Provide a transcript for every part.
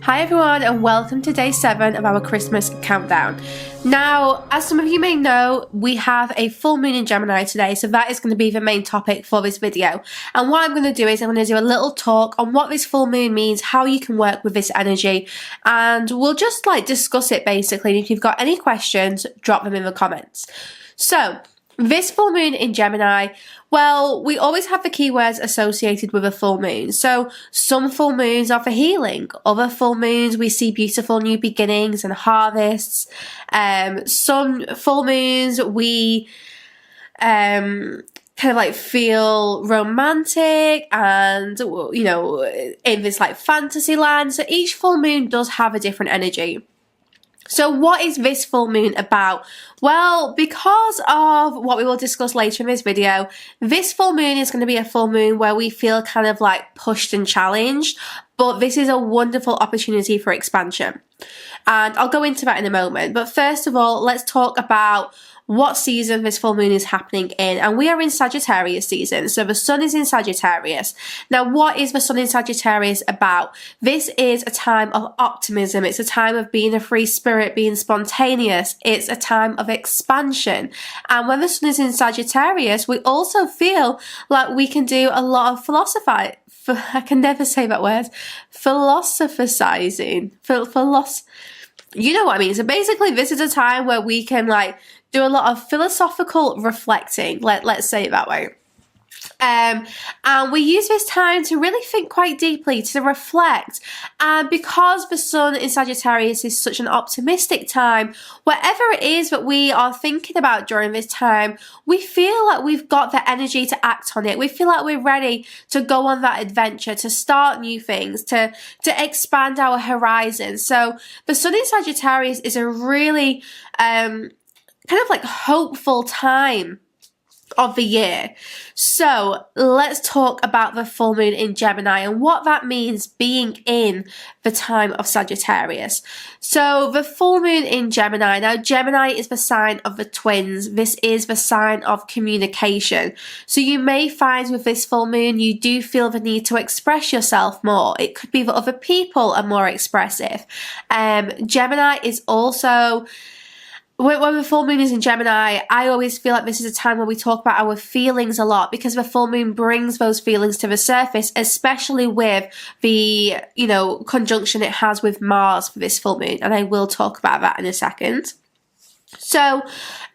Hi everyone and welcome to day 7 of our Christmas countdown. Now, as some of you may know, we have a full moon in Gemini today, so that is going to be the main topic for this video. And what I'm going to do is I'm going to do a little talk on what this full moon means, how you can work with this energy, and we'll just discuss it basically. If you've got any questions, drop them in the comments. So, this full moon in Gemini, well, we always have the keywords associated with a full moon. So some full moons are for healing. Other full moons, we see beautiful new beginnings and harvests. Some full moons, we feel romantic and, you know, in this fantasy land. So each full moon does have a different energy. So what is this full moon about? Well, because of what we will discuss later in this video, this full moon is going to be a full moon where we feel pushed and challenged, but this is a wonderful opportunity for expansion. And I'll go into that in a moment. But first of all, let's talk about what season this full moon is happening in. And we are in Sagittarius season. So the sun is in Sagittarius. Now, what is the sun in Sagittarius about? This is a time of optimism. It's a time of being a free spirit, being spontaneous. It's a time of expansion. And when the sun is in Sagittarius, we also feel like we can do a lot of I can never say that word. Philosophizing. You know what I mean. So basically, this is a time where we can do a lot of philosophical reflecting. Let's say it that way. And we use this time to really think quite deeply, to reflect. And because the sun in Sagittarius is such an optimistic time, whatever it is that we are thinking about during this time, we feel like we've got the energy to act on it. We feel like we're ready to go on that adventure, to start new things, to expand our horizons. So the sun in Sagittarius is a really hopeful time of the year. So let's talk about the full moon in Gemini and what that means being in the time of Sagittarius. So the full moon in Gemini, now Gemini is the sign of the twins. This is the sign of communication. So you may find with this full moon, you do feel the need to express yourself more. It could be that other people are more expressive. Gemini is also, when the full moon is in Gemini, I always feel like this is a time where we talk about our feelings a lot because the full moon brings those feelings to the surface, especially with the, conjunction it has with Mars for this full moon. And I will talk about that in a second. So,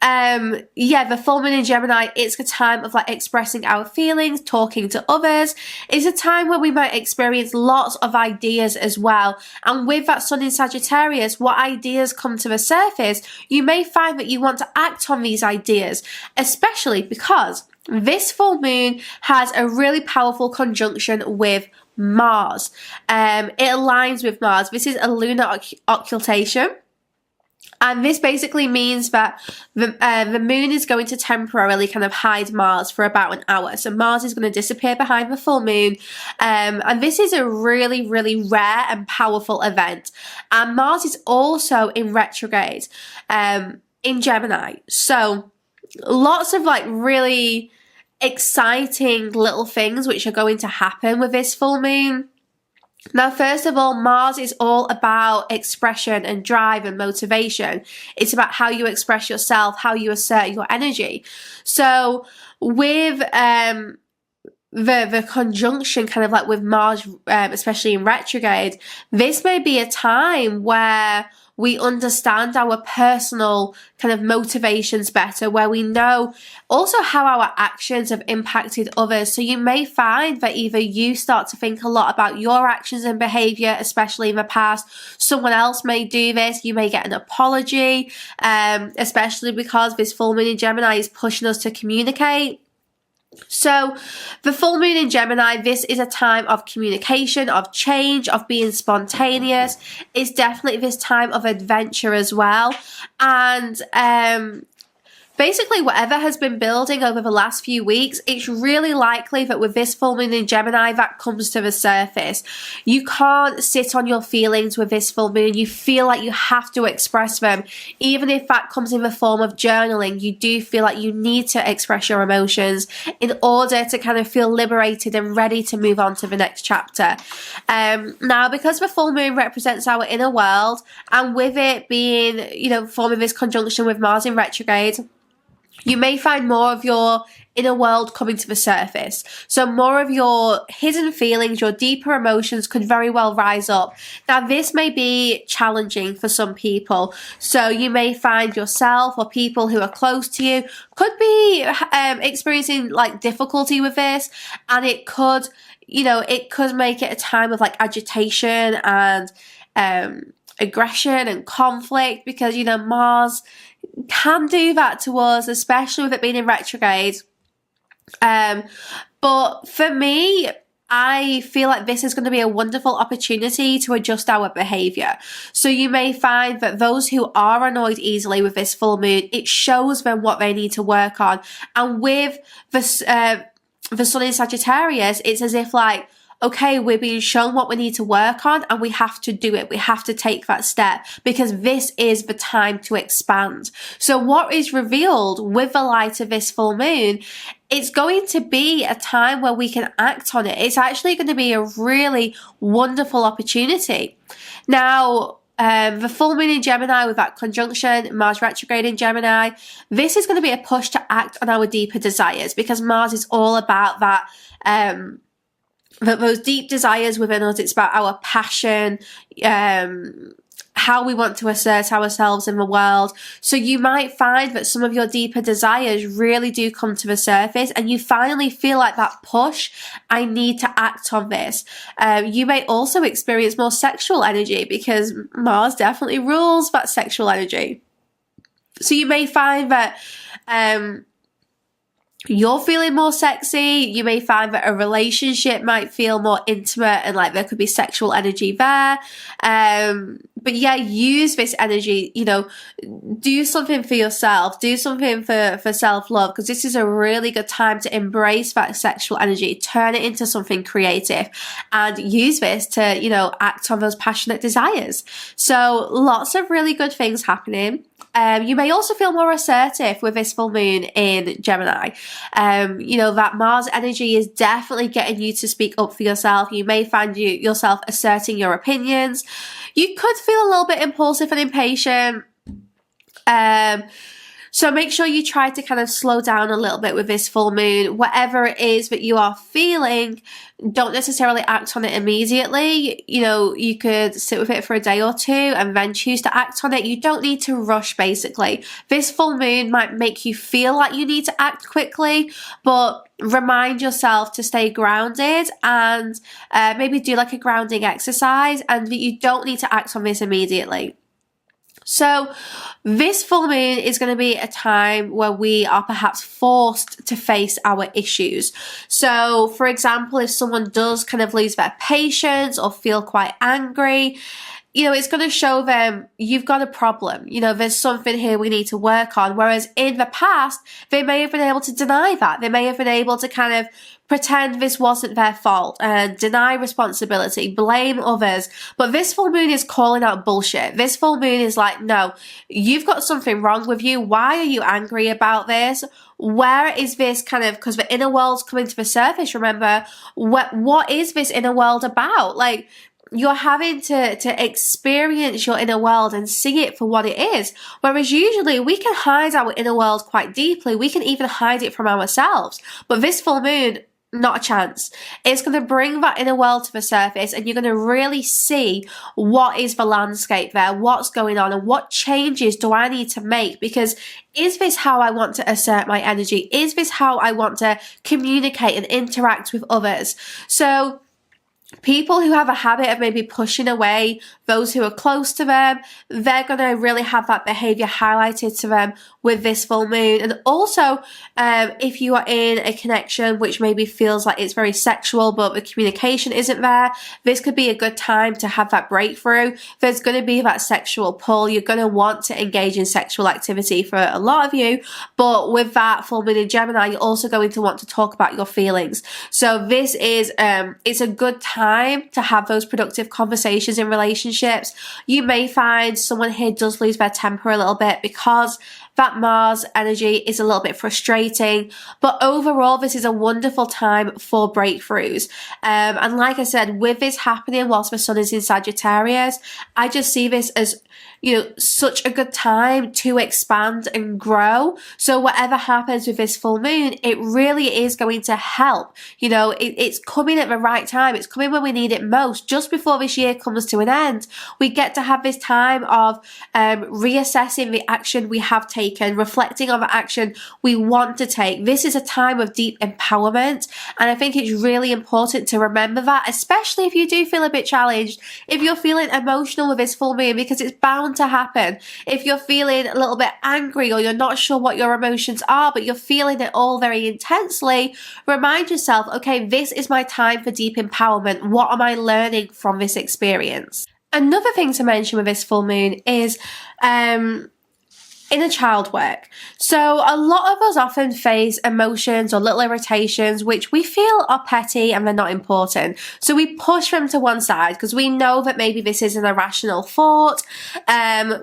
the full moon in Gemini, it's a time of expressing our feelings, talking to others. It's a time where we might experience lots of ideas as well. And with that sun in Sagittarius, what ideas come to the surface, you may find that you want to act on these ideas, especially because this full moon has a really powerful conjunction with Mars. It aligns with Mars. This is a lunar occultation. And this basically means that the moon is going to temporarily hide Mars for about an hour. So Mars is going to disappear behind the full moon. And this is a really, really rare and powerful event. And Mars is also in retrograde in Gemini. So lots of really exciting little things which are going to happen with this full moon. Now, first of all, Mars is all about expression and drive and motivation. It's about how you express yourself, how you assert your energy. So with the conjunction with Mars, especially in retrograde, this may be a time where we understand our personal motivations better, where we know also how our actions have impacted others. So you may find that either you start to think a lot about your actions and behavior, especially in the past. Someone else may do this. You may get an apology, especially because this full moon in Gemini is pushing us to communicate. So the full moon in Gemini, this is a time of communication, of change, of being spontaneous. It's definitely this time of adventure as well. And basically whatever has been building over the last few weeks, it's really likely that with this full moon in Gemini, that comes to the surface. You can't sit on your feelings with this full moon. You feel like you have to express them. Even if that comes in the form of journaling, you do feel like you need to express your emotions in order to kind of feel liberated and ready to move on to the next chapter. Now, because the full moon represents our inner world, and with it being, forming this conjunction with Mars in retrograde, you may find more of your inner world coming to the surface. So more of your hidden feelings, your deeper emotions could very well rise up. Now, this may be challenging for some people. So you may find yourself or people who are close to you could be experiencing like difficulty with this, and it could, it could make it a time of like agitation and aggression and conflict, because Mars can do that to us, especially with it being in retrograde. But for me, I feel like this is going to be a wonderful opportunity to adjust our behavior. So you may find that those who are annoyed easily with this full moon, it shows them what they need to work on. And with the sun in Sagittarius, it's as if like, okay, we're being shown what we need to work on and we have to do it. We have to take that step because this is the time to expand. So what is revealed with the light of this full moon, it's going to be a time where we can act on it. It's actually going to be a really wonderful opportunity. Now, the full moon in Gemini with that conjunction, Mars retrograde in Gemini, this is going to be a push to act on our deeper desires, because Mars is all about that, those deep desires within us. It's about our passion, how we want to assert ourselves in the world. So you might find that some of your deeper desires really do come to the surface and you finally feel like that push, I need to act on this. You may also experience more sexual energy because Mars definitely rules that sexual energy. So you may find that you're feeling more sexy. You may find that a relationship might feel more intimate and like there could be sexual energy there. But yeah, use this energy, do something for yourself, do something for self-love, because this is a really good time to embrace that sexual energy, turn it into something creative and use this to, act on those passionate desires. So lots of really good things happening. You may also feel more assertive with this full moon in Gemini. That Mars energy is definitely getting you to speak up for yourself. You may find yourself asserting your opinions. You could feel a little bit impulsive and impatient. So make sure you try to kind of slow down a little bit with this full moon. Whatever it is that you are feeling, don't necessarily act on it immediately. You could sit with it for a day or two and then choose to act on it. You don't need to rush, basically. This full moon might make you feel like you need to act quickly, but remind yourself to stay grounded and maybe do like a grounding exercise, and that you don't need to act on this immediately. So this full moon is going to be a time where we are perhaps forced to face our issues. So for example, if someone does kind of lose their patience or feel quite angry, it's going to show them you've got a problem. There's something here we need to work on. Whereas in the past, they may have been able to deny that. They may have been able to kind of pretend this wasn't their fault and deny responsibility, blame others. But this full moon is calling out bullshit. This full moon is like, no, you've got something wrong with you. Why are you angry about this? Where is this kind of, because the inner world's coming to the surface, remember, what is this inner world about? Like, you're having to experience your inner world and see it for what it is. Whereas usually we can hide our inner world quite deeply. We can even hide it from ourselves. But this full moon, not a chance. It's going to bring that inner world to the surface, and you're going to really see what is the landscape there, what's going on, and what changes do I need to make? Because is this how I want to assert my energy? Is this how I want to communicate and interact with others? So People who have a habit of maybe pushing away those who are close to them, they're going to really have that behavior highlighted to them with this full moon. And also, if you are in a connection which maybe feels like it's very sexual, but the communication isn't there, this could be a good time to have that breakthrough. There's going to be that sexual pull. You're going to want to engage in sexual activity for a lot of you, but with that full moon in Gemini, you're also going to want to talk about your feelings. So this is, it's a good time to have those productive conversations in relationships. You may find someone here does lose their temper a little bit because that Mars energy is a little bit frustrating, but overall this is a wonderful time for breakthroughs. And like I said, with this happening whilst the sun is in Sagittarius, I just see this as, you know, such a good time to expand and grow. So whatever happens with this full moon, it really is going to help. You know, it's coming at the right time. It's coming when we need it most. Just before this year comes to an end, we get to have this time of reassessing the action we have taken, reflecting on the action we want to take. This is a time of deep empowerment, and I think it's really important to remember that, especially if you do feel a bit challenged, if you're feeling emotional with this full moon, because it's bound to happen. If you're feeling a little bit angry or you're not sure what your emotions are, but you're feeling it all very intensely, remind yourself, okay, this is my time for deep empowerment. What am I learning from this experience? Another thing to mention with this full moon is inner child work. So a lot of us often face emotions or little irritations which we feel are petty and they're not important. So we push them to one side because we know that maybe this is an irrational thought.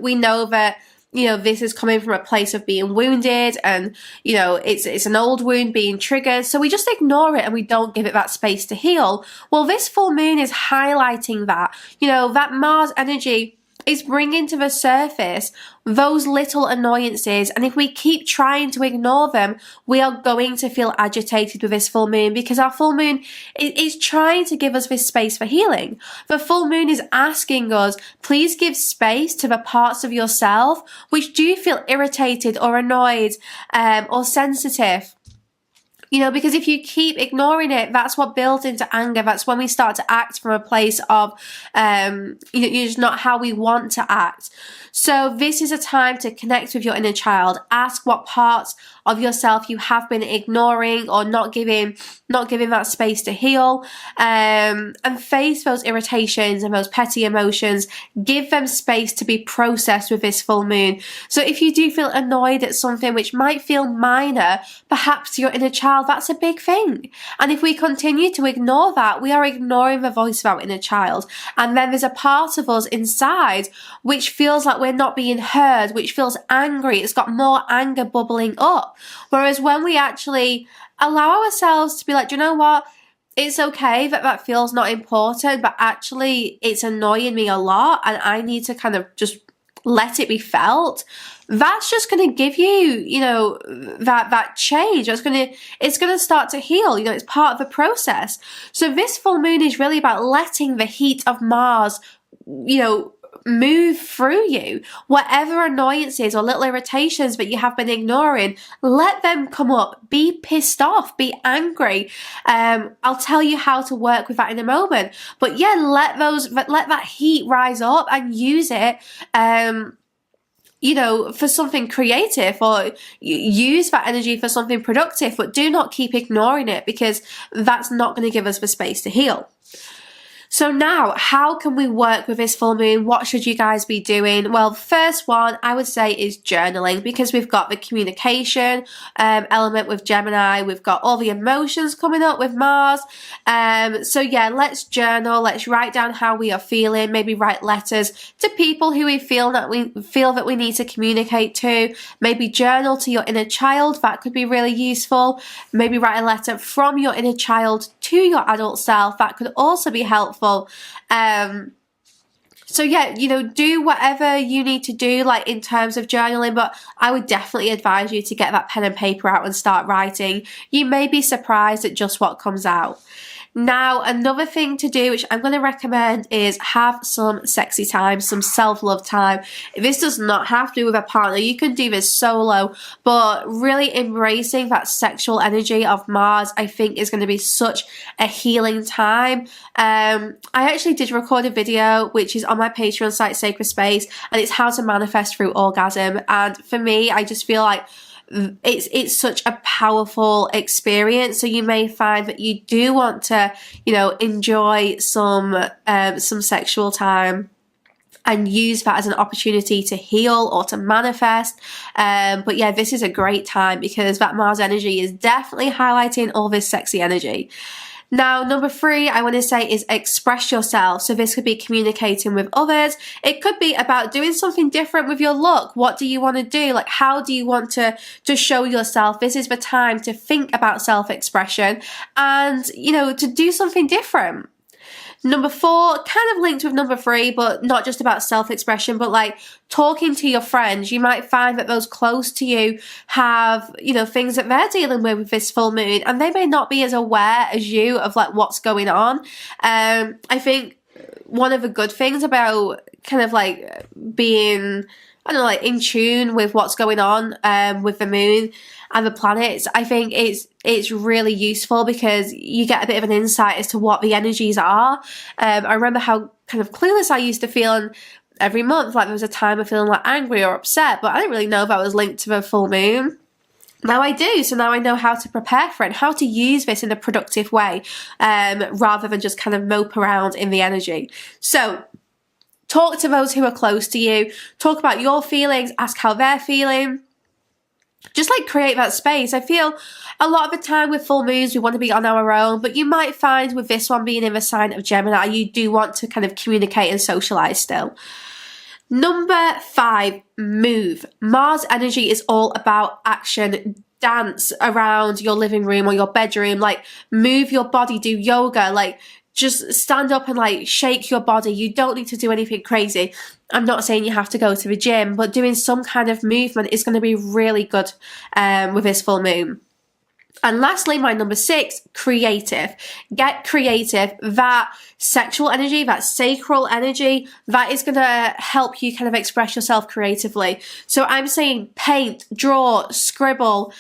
We know that, you know, this is coming from a place of being wounded and, you know, it's an old wound being triggered. So we just ignore it and we don't give it that space to heal. Well, this full moon is highlighting that, you know, that Mars energy is bringing to the surface those little annoyances, and if we keep trying to ignore them, we are going to feel agitated with this full moon, because our full moon is trying to give us this space for healing. The full moon is asking us, please give space to the parts of yourself which do feel irritated or annoyed or sensitive. You know, because if you keep ignoring it, that's what builds into anger. That's when we start to act from a place of, you know, it's not how we want to act. So this is a time to connect with your inner child. Ask what parts of yourself you have been ignoring or not giving that space to heal, and face those irritations and those petty emotions. Give them space to be processed with this full moon. So if you do feel annoyed at something which might feel minor, perhaps to your inner child, that's a big thing. And if we continue to ignore that, we are ignoring the voice of our inner child. And then there's a part of us inside which feels like we're not being heard, which feels angry. It's got more anger bubbling up. Whereas when we actually allow ourselves to be like, do you know what? It's okay that that feels not important, but actually it's annoying me a lot and I need to kind of just let it be felt. That's just going to give you, you know, that change. It's going to start to heal. You know, it's part of the process. So this full moon is really about letting the heat of Mars, you know, move through you. Whatever annoyances or little irritations that you have been ignoring, let them come up. Be pissed off, be angry. I'll tell you how to work with that in a moment. But yeah, let that heat rise up and use it, you know, for something creative, or use that energy for something productive, but do not keep ignoring it, because that's not going to give us the space to heal. So now, how can we work with this full moon? What should you guys be doing? Well, first one I would say is journaling, because we've got the communication element with Gemini. We've got all the emotions coming up with Mars. So yeah, let's journal. Let's write down how we are feeling. Maybe write letters to people who we feel that we need to communicate to. Maybe journal to your inner child. That could be really useful. Maybe write a letter from your inner child to your adult self. That could also be helpful. So yeah, you know, do whatever you need to do, like in terms of journaling, but I would definitely advise you to get that pen and paper out and start writing. You may be surprised at just what comes out. Now, another thing to do, which I'm going to recommend, is have some sexy time, some self-love time. This does not have to be with a partner. You can do this solo, but really embracing that sexual energy of Mars, I think, is going to be such a healing time. I actually did record a video, which is on my Patreon site, Sacred Space, and it's how to manifest through orgasm. And for me, I just feel like it's such a powerful experience. So you may find that you do want to, you know, enjoy some sexual time and use that as an opportunity to heal or to manifest. But yeah, this is a great time because that Mars energy is definitely highlighting all this sexy energy. Now, number 3, I want to say, is express yourself. So this could be communicating with others. It could be about doing something different with your look. What do you want to do? Like, how do you want to show yourself? This is the time to think about self-expression and, you know, to do something different. Number 4, kind of linked with number 3, but not just about self-expression, but like talking to your friends. You might find that those close to you have, you know, things that they're dealing with this full moon, and they may not be as aware as you of like what's going on. I think one of the good things about kind of like being, I don't know, like in tune with what's going on with the moon and the planets, I think it's really useful because you get a bit of an insight as to what the energies are. I remember how kind of clueless I used to feel, and every month, like there was a time of feeling like angry or upset, but I didn't really know if that was linked to the full moon. Now I do, so now I know how to prepare for it and how to use this in a productive way, rather than just kind of mope around in the energy. So talk to those who are close to you, talk about your feelings, ask how they're feeling. Just like create that space. I feel a lot of the time with full moons, we want to be on our own, but you might find with this one being in the sign of Gemini, you do want to kind of communicate and socialize still. Number 5, move. Mars energy is all about action. Dance around your living room or your bedroom, like move your body, do yoga, like just stand up and like shake your body. You don't need to do anything crazy. I'm not saying you have to go to the gym, but doing some kind of movement is going to be really good with this full moon. And lastly, my number 6, creative. Get creative. That sexual energy, that sacral energy, that is going to help you kind of express yourself creatively. So I'm saying paint, draw, scribble,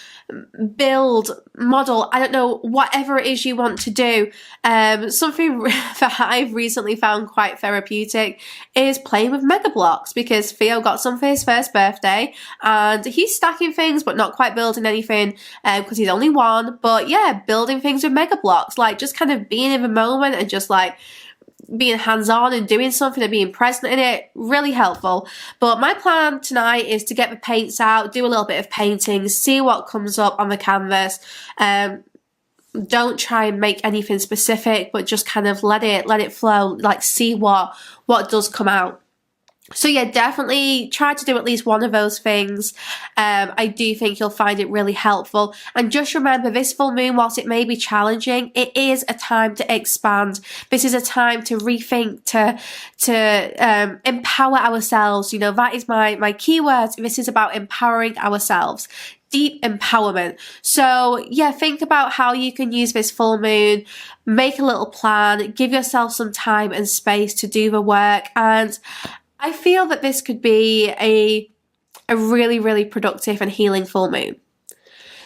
build, model, I don't know, whatever it is you want to do. Something that I've recently found quite therapeutic is playing with Mega Blocks, because Theo got some for his first birthday and he's stacking things but not quite building anything because he's only 1. But yeah, building things with Mega Blocks, like just kind of being in the moment and just like being hands-on and doing something and being present in it, really helpful. But my plan tonight is to get the paints out, do a little bit of painting, see what comes up on the canvas. Don't try and make anything specific, but just kind of let it flow, like see what does come out. So yeah, definitely try to do at least one of those things. I do think you'll find it really helpful. And just remember, this full moon, whilst it may be challenging, it is a time to expand. This is a time to rethink, to empower ourselves. You know, that is my keyword. This is about empowering ourselves. Deep empowerment. So yeah, think about how you can use this full moon, make a little plan, give yourself some time and space to do the work. And I feel that this could be a really, really productive and healing full moon.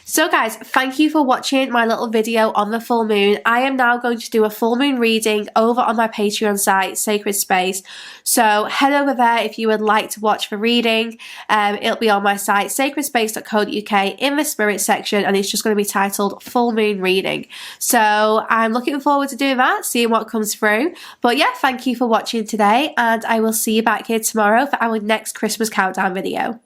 So guys, thank you for watching my little video on the full moon. I am now going to do a full moon reading over on my Patreon site, Sacred Space. So head over there if you would like to watch the reading. It'll be on my site, sacredspace.co.uk, in the spirit section, and it's just going to be titled Full Moon Reading. So I'm looking forward to doing that, seeing what comes through. But yeah, thank you for watching today, and I will see you back here tomorrow for our next Christmas countdown video.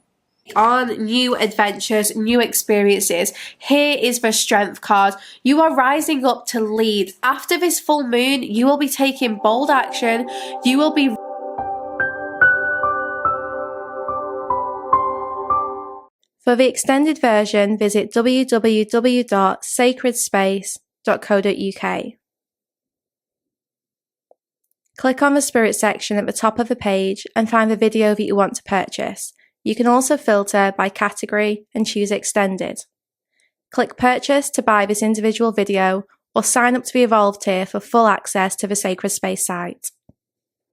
On new adventures, new experiences. Here is the Strength card. You are rising up to lead. After this full moon, you will be taking bold action. You will be... For the extended version, visit www.sacredspace.co.uk. Click on the Spirit section at the top of the page and find the video that you want to purchase. You can also filter by category and choose Extended. Click Purchase to buy this individual video, or sign up to be involved here for full access to the Sacred Space site.